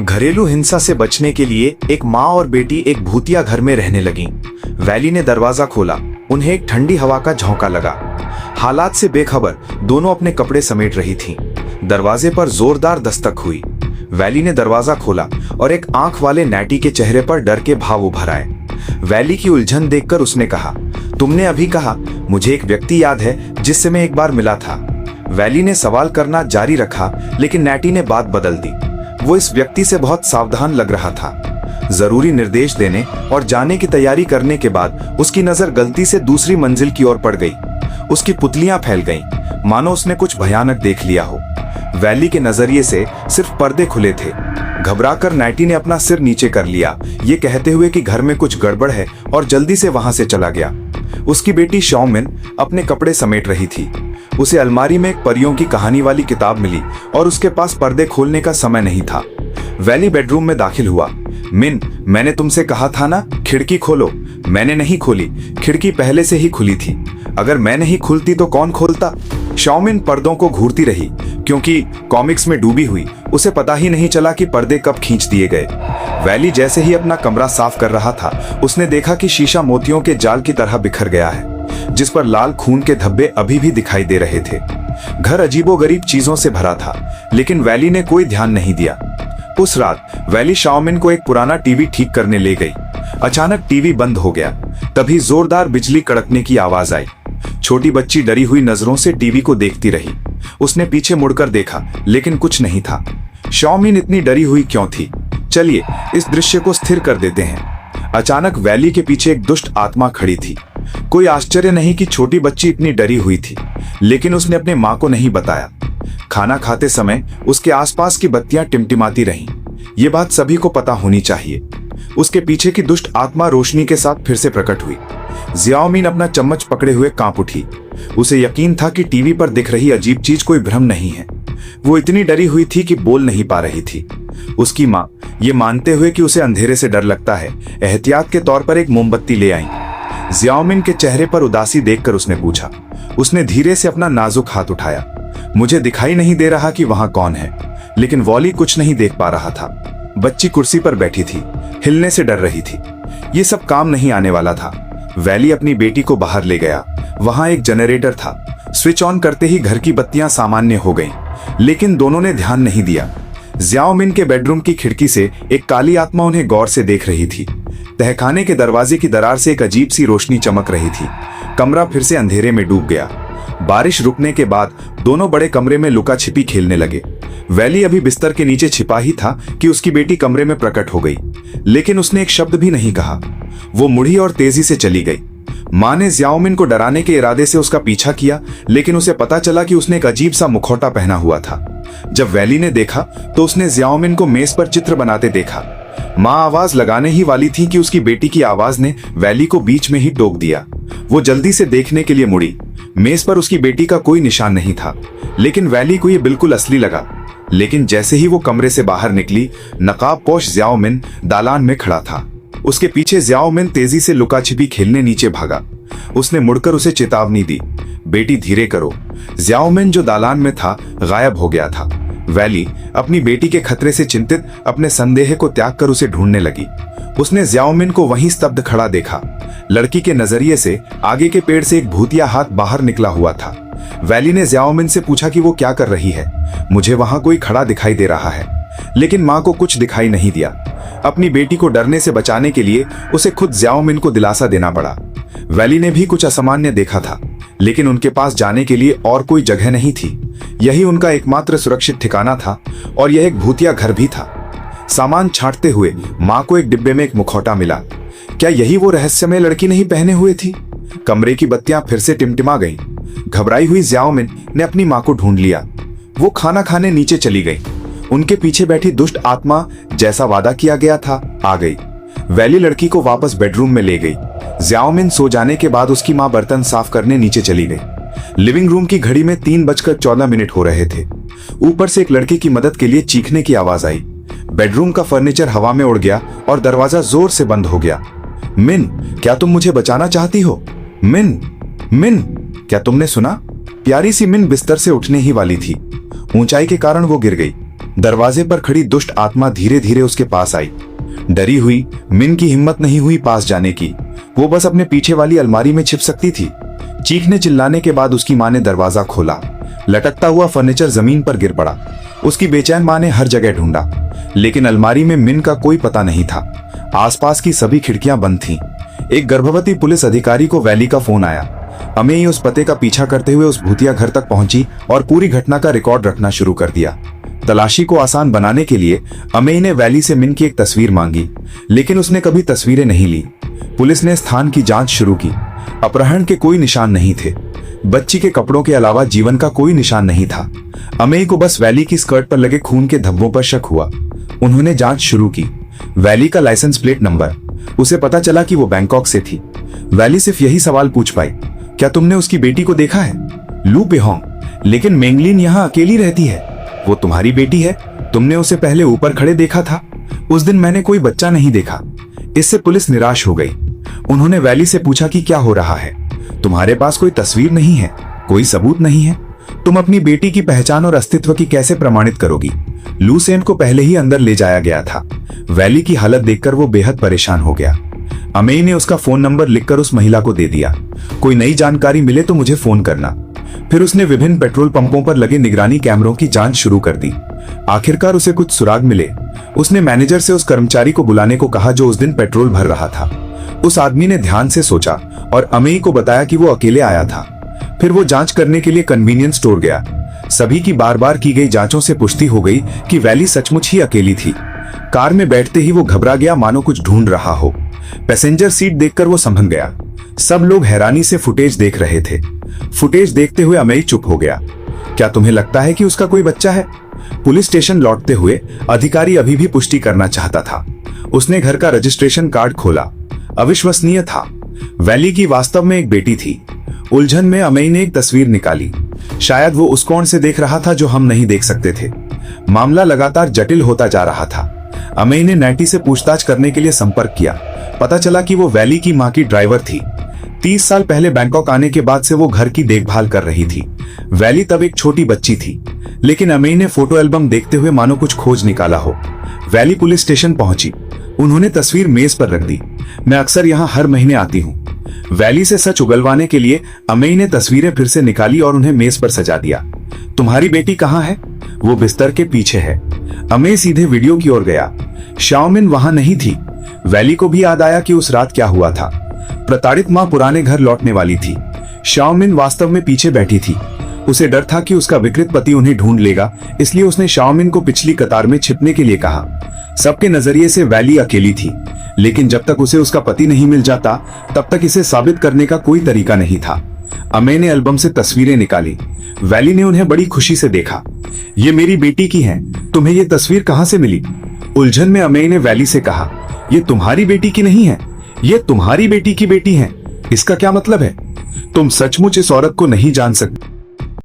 घरेलू हिंसा से बचने के लिए एक माँ और बेटी एक भूतिया घर में रहने लगीं। वैली ने दरवाजा खोला, उन्हें एक ठंडी हवा का झोंका लगा। हालात से बेखबर दोनों अपने कपड़े समेट रही थीं। दरवाजे पर जोरदार दस्तक हुई। वैली ने दरवाजा खोला और एक आंख वाले नैटी के चेहरे पर डर के भाव उभर आए। वैली की उलझन देखकर उसने कहा, तुमने अभी कहा मुझे एक व्यक्ति याद है जिससे मैं एक बार मिला था। वैली ने सवाल करना जारी रखा, लेकिन नैटी ने बात बदल दी। वो इस व्यक्ति से बहुत सावधान लग रहा था। जरूरी निर्देश देने और जाने की तैयारी करने के बाद उसकी नजर गलती से दूसरी मंजिल की ओर पड़ गई। उसकी पुतलियां फैल गईं, मानो उसने कुछ भयानक देख लिया हो। वैली के नजरिए से सिर्फ पर्दे खुले थे। घबराकर नैटी ने अपना सिर नीचे कर लिया, ये कहते हुए कि घर में कुछ गड़बड़ है, और जल्दी से वहां से चला गया। उसकी बेटी शॉमिन अपने कपड़े समेट रही थी। उसे अलमारी में एक परियों की कहानी वाली किताब मिली और उसके पास पर्दे खोलने का समय नहीं था। वैली बेडरूम में दाखिल हुआ। मिन, मैंने तुमसे कहा था ना, खिड़की खोलो। मैंने नहीं खोली, खिड़की पहले से ही खुली थी। अगर मैं नहीं खुलती तो कौन खोलता? शॉमिन पर्दों को घूरती रही, क्योंकि कॉमिक्स में डूबी हुई उसे पता ही नहीं चला कि पर्दे कब खींच दिए गए। वैली जैसे ही अपना कमरा साफ कर रहा था, उसने देखा कि शीशा मोतियों के जाल की तरह बिखर गया है, जिस पर लाल खून के धब्बे अभी भी दिखाई दे रहे थे। घर अजीबोगरीब चीजों से भरा था, लेकिन वैली ने कोई ध्यान नहीं दिया। उस रात वैली शॉमिन को एक पुराना टीवी ठीक करने ले गई। अचानक टीवी बंद हो गया। तभी जोरदार बिजली कड़कने की आवाज आई। छोटी बच्ची डरी हुई नजरों से टीवी को देखती रही। उसने पीछे मुड़कर देखा, लेकिन कुछ नहीं था। शॉमिन इतनी डरी हुई क्यों थी? चलिए इस दृश्य को स्थिर कर देते हैं। अचानक वैली के पीछे एक दुष्ट आत्मा खड़ी थी। कोई आश्चर्य नहीं कि छोटी बच्ची इतनी डरी हुई थी, लेकिन उसने अपने माँ को नहीं बताया। खाना खाते समय उसके आसपास की बत्तियां टिमटिमाती रहीं। ये बात सभी को पता होनी चाहिए। उसके पीछे की दुष्ट आत्मा रोशनी के साथ फिर से प्रकट हुई। जियाओमिन अपना चम्मच पकड़े हुए कांप उठी। उसे यकीन था कि टीवी पर दिख रही अजीब चीज कोई भ्रम नहीं है। वो इतनी डरी हुई थी कि बोल नहीं पा रही थी। उसकी माँ, ये मानते हुए कि उसे अंधेरे से डर लगता है, एहतियात के तौर पर एक मोमबत्ती ले आई। जियाओमिन के चेहरे पर उदासी देखकर उसने पूछा। उसने धीरे से अपना नाजुक हाथ उठाया। मुझे दिखाई नहीं दे रहा कि वहां कौन है, लेकिन वॉली कुछ नहीं देख पा रहा था। बच्ची कुर्सी पर बैठी थी, हिलने से डर रही थी। ये सब काम नहीं आने वाला था। वैली अपनी बेटी को बाहर ले गया। वहां एक जनरेटर था। स्विच ऑन करते ही घर की बत्तियां सामान्य हो गईं, लेकिन दोनों ने ध्यान नहीं दिया। जियाओमिन के बेडरूम की खिड़की से एक काली आत्मा उन्हें गौर से देख रही थी। तहखाने के दरवाजे की दरार से एक अजीब सी रोशनी चमक रही थी। कमरा फिर से अंधेरे में डूब गया। बारिश रुकने के बाद दोनों बड़े कमरे में लुका छिपी खेलने लगे। वैली अभी बिस्तर के नीचे छिपा ही था कि उसकी बेटी कमरे में प्रकट हो गई, लेकिन उसने एक शब्द भी नहीं कहा। वो मुड़ी और तेजी से चली गई। माँ ने जियाओमिन को डराने के इरादे से उसका पीछा किया, लेकिन उसे पता चला कि उसने एक अजीब सा मुखौटा पहना हुआ था। जब वैली ने देखा तो उसने जियाओमिन को मेज पर चित्र बनाते देखा। माँ आवाज लगाने ही वाली थी कि उसकी बेटी की आवाज ने वैली को बीच में ही टोक दिया। वो जल्दी से देखने के लिए मुड़ी। मेज पर उसकी बेटी का कोई निशान नहीं था, लेकिन वैली को ये बिल्कुल असली लगा। लेकिन जैसे ही वो कमरे से बाहर निकली, नकाबपोश जियाओमिन दालान में खड़ा था। उसके पीछे जियाओमिन तेजी से लुका छिपी खेलने नीचे भागा। उसने मुड़कर उसे चेतावनी दी, बेटी धीरे करो। जियाओमिन जो दालान में था गायब हो गया था। वैली अपनी बेटी के खतरे से चिंतित अपने संदेह को त्याग कर उसे ढूंढने लगी। उसने जियाओमिन को वहीं स्तब्ध खड़ा देखा। लड़की के नजरिए से आगे के पेड़ से एक भूतिया हाथ बाहर निकला हुआ था। वैली ने जियाओमिन से पूछा कि वो क्या कर रही है। मुझे वहां कोई खड़ा दिखाई दे रहा है, लेकिन माँ को कुछ दिखाई नहीं दिया। अपनी बेटी को डरने से बचाने के लिए उसे खुद जियाओमिन को दिलासा देना पड़ा। वैली ने भी कुछ असामान्य देखा था, लेकिन उनके पास जाने के लिए और कोई जगह नहीं थी। यही उनका एकमात्र सुरक्षित ठिकाना था, और यह एक भूतिया घर भी था। सामान छांटते हुए माँ को एक डिब्बे में एक मुखौटा मिला। क्या यही वो रहस्यमय लड़की नहीं पहने हुए थी? कमरे की बत्तियां फिर से टिमटिमा गईं। घबराई हुई जियाओमिन ने अपनी माँ को ढूंढ लिया। वो खाना खाने नीचे चली गई। उनके पीछे बैठी दुष्ट आत्मा, जैसा वादा किया गया था, आ गई। वैली लड़की को वापस बेडरूम में ले गई। जियाओमिन सो जाने के बाद उसकी माँ बर्तन साफ करने नीचे चली गई। लिविंग रूम की घड़ी में 3:14 हो रहे थे। ऊपर से एक लड़की की मदद के लिए चीखने की आवाज आई। बेडरूम का फर्नीचर हवा में उड़ गया और दरवाजा जोर से बंद हो गया। मिन, क्या तुम मुझे बचाना चाहती हो? मिन, मिन, क्या तुमने सुना? प्यारी सी मिन बिस्तर से उठने ही वाली थी। ऊंचाई के कारण वो गिर गई। दरवाजे पर खड़ी दुष्ट आत्मा धीरे धीरे उसके पास आई। डरी हुई मिन की हिम्मत नहीं हुई पास जाने की। वो बस अपने पीछे वाली अलमारी में छिप सकती थी। चीखने चिल्लाने के बाद उसकी माँ ने दरवाजा खोला। लटकता हुआ फर्नीचर जमीन पर गिर पड़ा। उसकी बेचैन माँ ने हर जगह ढूंढा, लेकिन अलमारी में मिन का कोई पता नहीं था। आसपास की सभी खिड़कियां बंद थीं। एक गर्भवती पुलिस अधिकारी को वैली का फोन आया। अमेई उस पते का पीछा करते हुए उस भूतिया घर तक पहुंची और पूरी घटना का रिकॉर्ड रखना शुरू कर दिया। तलाशी को आसान बनाने के लिए अमेई ने वैली से मिन की एक तस्वीर मांगी, लेकिन उसने कभी तस्वीरें नहीं ली। पुलिस ने स्थान की जांच शुरू की। अपहरण के कोई निशान नहीं थे। बच्ची के कपड़ों के अलावा जीवन का कोई निशान नहीं था। अमेई को बस वैली की स्कर्ट पर लगे खून के धब्बों पर शक हुआ। उन्होंने जांच शुरू की। वैली का लाइसेंस प्लेट नंबर, उसे पता चला कि वो बैंकॉक से थी। वैली सिर्फ यही सवाल पूछ पाई, क्या तुमने उसकी बेटी को देखा है? लू पेहोंग, लेकिन मेंगलिन यहाँ अकेली रहती है। वो तुम्हारी बेटी है? तुमने उसे पहले ऊपर खड़े देखा था? उस दिन मैंने कोई बच्चा नहीं देखा। इससे पुलिस निराश हो गई। उन्होंने वैली से पूछा कि क्या हो रहा है? तुम्हारे पास कोई तस्वीर नहीं है, कोई सबूत नहीं है। तुम अपनी बेटी की पहचान और अस्तित्व की कैसे प्रमाणित करोगी? लू सेन को पहले ही अंदर ले जाया गया था। वैली की हालत देखकर वो बेहद परेशान हो गया। अमेई ने उसका फोन नंबर लिखकर उस महिला को दे दिया। कोई नई जानकारी मिले तो मुझे फोन करना। फिर उसने विभिन्न पेट्रोल पंपों पर लगे निगरानी कैमरों की जांच शुरू कर दी। आखिरकार उसे कुछ सुराग मिले। उसने मैनेजर से उस कर्मचारी को बुलाने को कहा जो उस दिन पेट्रोल भर रहा था। उस आदमी ने ध्यान से सोचा और अमेई को बताया कि वो अकेले आया था। फिर वो जांच करने के लिए कन्वीनियंस स्टोर गया। सभी की बार बार की गई जांचों से पुष्टि हो गई कि वैली सचमुच ही अकेली थी। कार में बैठते ही वो घबरा गया, मानो कुछ ढूंढ रहा हो। पैसेंजर सीट देखकर वो संभल गया। सब लोग हैरानी से फुटेज देख रहे थे। फुटेज देखते हुए अमेई चुप हो गया। क्या तुम्हें लगता है कि उसका कोई बच्चा है? पुलिस स्टेशन लौटते हुए अधिकारी अभी भी पुष्टि करना चाहता था। उसने घर का रजिस्ट्रेशन कार्ड खोला। अविश्वसनीय था। वैली की वास्तव में एक बेटी थी। उलझन में अमेई ने एक तस्वीर निकाली। शायद वो उस कोण से देख रहा था जो हम नहीं देख सकते थे। मामला लगातार जटिल होता जा रहा था। अमेई ने नैटी से पूछताछ करने के लिए संपर्क किया। पता चला कि वो वैली की मां की ड्राइवर थी। 30 साल पहले बैंकॉक आने के बाद से वो घर की देखभाल कर रही थी। वैली तब एक छोटी बच्ची थी, लेकिन अमेई ने फोटो एल्बम देखते हुए मानो कुछ खोज निकाला हो। वैली पुलिस स्टेशन पहुंची। उन्होंने तस्वीर मेज पर रख दी। मैं अक्सर यहाँ हर महीने आती हूँ। वैली से सच उगलवाने के लिए अमेई ने तस्वीरें फिर से निकाली और उन्हें मेज पर सजा दिया। तुम्हारी बेटी कहाँ है? वो बिस्तर के पीछे है। अमेई सीधे वीडियो की ओर गया। शाओमिन वहां नहीं थी। वैली को भी याद आया कि उस रात क्या हुआ था। प्रताड़ित मां पुराने घर लौटने वाली थी। शाओमिन वास्तव में पीछे बैठी थी। उसे डर था कि उसका विकृत पति उन्हें ढूंढ लेगा, इसलिए उसने शाओमिन को पिछली कतार में छिपने के लिए कहा। सबके नजरिए से वैली अकेली थी, लेकिन जब तक उसे उसका पति नहीं मिल जाता तब तक इसे साबित करने का कोई तरीका नहीं था। अमेई ने एल्बम से तस्वीरें निकाली। वैली ने उन्हें बड़ी खुशी से देखा। ये मेरी बेटी की है। तुम्हें ये तस्वीर कहां से मिली? उलझन में अमेई ने वैली से कहा, ये तुम्हारी बेटी की नहीं है, ये तुम्हारी बेटी की बेटी है। इसका क्या मतलब है? तुम सचमुच इस औरत को नहीं जान सकते।